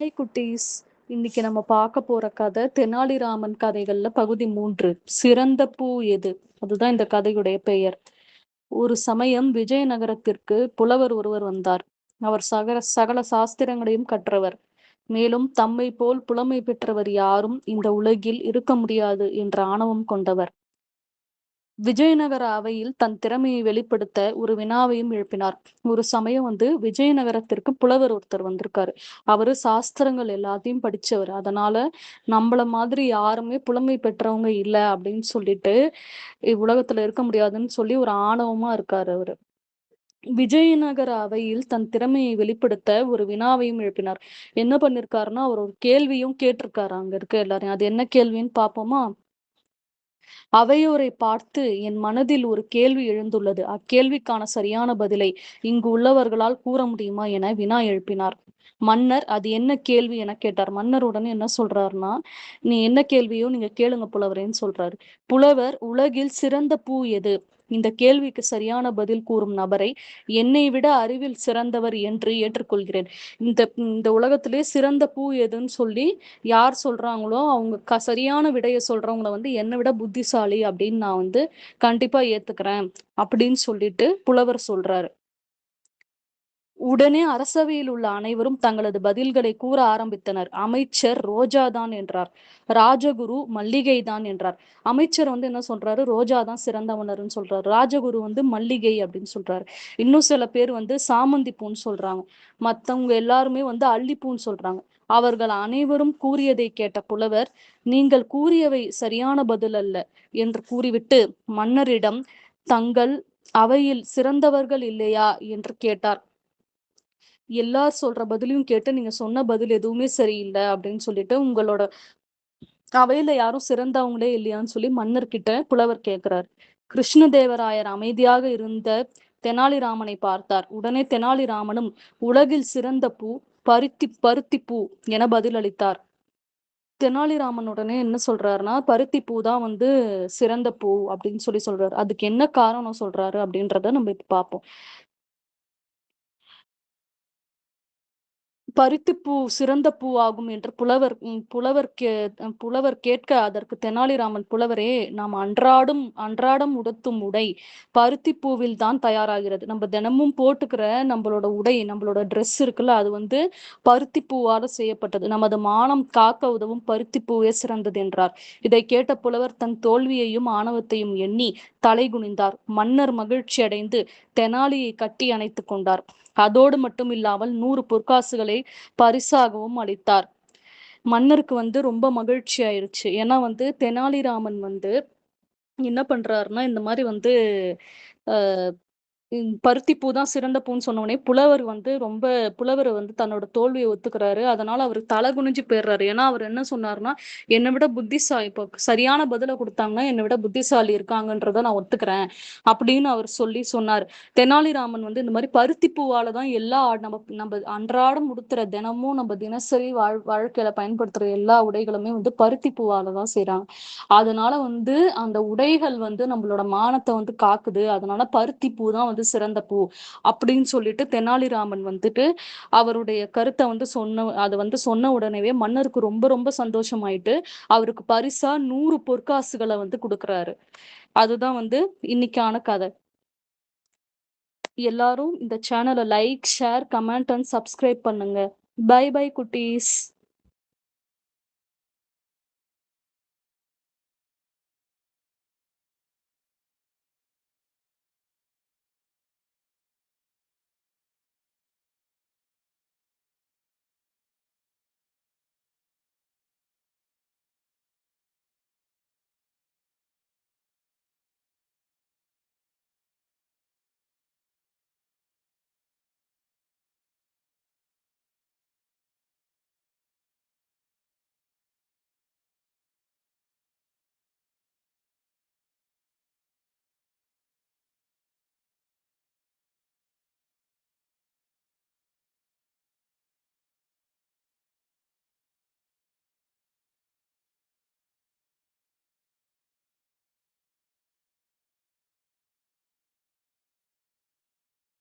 High குட்டீஸ். இன்னைக்கு நம்ம பார்க்க போற கதை தெனாலிராமன் கதைகள்ல பகுதி 3. சிறந்த பூ எது? அதுதான் இந்த கதையுடைய பெயர். ஒரு சமயம் விஜயநகரத்திற்கு புலவர் ஒருவர் வந்தார். அவர் சகல சகல சாஸ்திரங்களையும் கற்றவர். மேலும் தம்மை போல் புலமை பெற்றவர் யாரும் இந்த உலகில் இருக்க முடியாது என்ற ஆணவம் கொண்டவர். விஜயநகர அவையில் தன் திறமையை வெளிப்படுத்த ஒரு வினாவையும் எழுப்பினார். ஒரு சமயம் விஜயநகரத்திற்கு புலவர் ஒருத்தர் வந்திருக்காரு. அவரு சாஸ்திரங்கள் எல்லாத்தையும் படிச்சவர். அதனால நம்மள மாதிரி யாருமே புலமை பெற்றவங்க இல்ல அப்படின்னு சொல்லிட்டு உலகத்துல இருக்க முடியாதுன்னு சொல்லி ஒரு ஆணவமா இருக்காரு அவரு. விஜயநகர அவையில் தன் திறமையை வெளிப்படுத்த ஒரு வினாவையும் எழுப்பினார். என்ன பண்ணிருக்காருன்னா, அவர் ஒரு கேள்வியும் கேட்டிருக்காரு அங்க இருக்க எல்லாரையும். அது என்ன கேள்வின்னு பாப்போமா? அவையோரை பார்த்து என் மனதில் ஒரு கேள்வி எழுந்துள்ளது. அக்கேள்விக்கான சரியான பதிலை இங்கு உள்ளவர்களால் கூற முடியுமா என வினா எழுப்பினார். மன்னர் அது என்ன கேள்வி என கேட்டார். மன்னர் உடனே என்ன சொல்றாருன்னா, நீ என்ன கேள்வியோ நீங்க கேளுங்க புலவரேன்னு சொல்றாரு. புலவர் உலகில் சிறந்த பூ எது? இந்த கேள்விக்கு சரியான பதில் கூறும் நபரை என்னை விட அறிவில் சிறந்தவர் என்று ஏற்றுக்கொள்கிறேன். இந்த இந்த உலகத்திலே சிறந்த பூ எதுன்னு சொல்லி யார் சொல்றாங்களோ அவங்க சரியான விடைய சொல்றவங்கள என்னை விட புத்திசாலி அப்படின்னு நான் கண்டிப்பா ஏத்துக்கிறேன் அப்படின்னு சொல்லிட்டு புலவர் சொல்றாரு. உடனே அரசவையில் உள்ள அனைவரும் தங்களது பதில்களை கூற ஆரம்பித்தனர். அமைச்சர் ரோஜாதான் என்றார். ராஜகுரு மல்லிகைதான் என்றார். அமைச்சர் என்ன சொல்றாரு, ரோஜாதான் சிறந்தவனர்னு சொல்றாரு. ராஜகுரு மல்லிகை அப்படின்னு சொல்றாரு. இன்னும் சில பேர் சாமந்தி பூன்னு சொல்றாங்க. மத்தவங்க எல்லாருமே அல்லிப்பூன்னு சொல்றாங்க. அவர்கள் அனைவரும் கூறியதை கேட்ட புலவர், நீங்கள் கூறியவை சரியான பதில் அல்ல என்று கூறிவிட்டு மன்னரிடம் தங்கள் அவையில் சிறந்தவர்கள் இல்லையா என்று கேட்டார். எல்லார் சொல்ற பதிலையும் கேட்டு நீங்க சொன்ன பதில் எதுவுமே சரியில்லை அப்படின்னு சொல்லிட்டு உங்களோட அவையில யாரும் சிறந்தவங்களே இல்லையான்னு சொல்லி மன்னர்கிட்ட புலவர் கேட்கிறார். கிருஷ்ணதேவராயர் அமைதியாக இருந்த தெனாலிராமனை பார்த்தார். உடனே தெனாலிராமனும் உலகில் சிறந்த பூ பருத்தி பூ என பதிலளித்தார். தெனாலிராமன் உடனே என்ன சொல்றாருன்னா, பருத்தி பூ தான் சிறந்த பூ அப்படின்னு சொல்றாரு. அதுக்கு என்ன காரணம் சொல்றாரு அப்படின்றத நம்ம இப்ப பார்ப்போம். பருத்திப்பூ சிறந்த பூ ஆகும் என்று புலவர் கேட்க அதற்கு தெனாலிராமன், புலவரே, நாம் அன்றாடம் உடுத்தும் உடை பருத்தி பூவில் தான் தயாராகிறது. நம்ம தினமும் போட்டுக்கிற நம்மளோட உடை, நம்மளோட ட்ரெஸ் இருக்குல்ல, அது பருத்தி பூவால செய்யப்பட்டது. நமது மானம் காக்க உதவும் பருத்தி பூவே சிறந்தது என்றார். இதை கேட்ட புலவர் தன் தோல்வியையும் ஆணவத்தையும் எண்ணி தலை குனிந்தார். மன்னர் மகிழ்ச்சி அடைந்து தெனாலியை கட்டி அணைத்துக் கொண்டார். அதோடு மட்டும் இல்லாமல் 100 பொற்காசுகளை பரிசாகவும் அளித்தார். மன்னருக்கு ரொம்ப மகிழ்ச்சி ஆயிருச்சு. ஏன்னா தெனாலிராமன் என்ன பண்றாருன்னா, இந்த மாதிரி அஹ் பருத்தி பூ தான் சிறந்த பூன்னு சொன்ன உடனே புலவர் தன்னோட தோல்வியை ஒத்துக்கிறாரு. அதனால அவர் தலை குனிஞ்சு போயிடுறாரு. ஏன்னா அவர் என்ன சொன்னாருன்னா, என்னை விட புத்திசாலி, இப்போ சரியான பதில கொடுத்தாங்கன்னா என்னை விட புத்திசாலி இருக்காங்கன்றத நான் ஒத்துக்கிறேன் அப்படின்னு அவர் சொன்னார். தெனாலிராமன் இந்த மாதிரி பருத்தி பூவால தான் எல்லா நம்ம நம்ம அன்றாடம் உடுத்துற, தினமும் நம்ம தினசரி வாழ்க்கையில பயன்படுத்துற எல்லா உடைகளுமே பருத்தி பூவால தான் செய்யறாங்க. அதனால அந்த உடைகள் நம்மளோட மானத்தை காக்குது. அதனால பருத்தி பூ தான் சிறந்த பூ அப்படின்னு சொல்லிட்டு தெனாலிராமன் அவருடைய கருத்தை அதை சொன்ன உடனே மன்னருக்கு ரொம்ப ரொம்ப சந்தோஷமாயிட்டு அவருக்கு பரிசா 100 பொற்காசுகளை கொடுக்குறாரு. அதுதான் இன்னைக்கான கதை. எல்லாரும் இந்த சேனலை like, share, comment and subscribe பண்ணுங்க. பை பை குட்டீஸ்.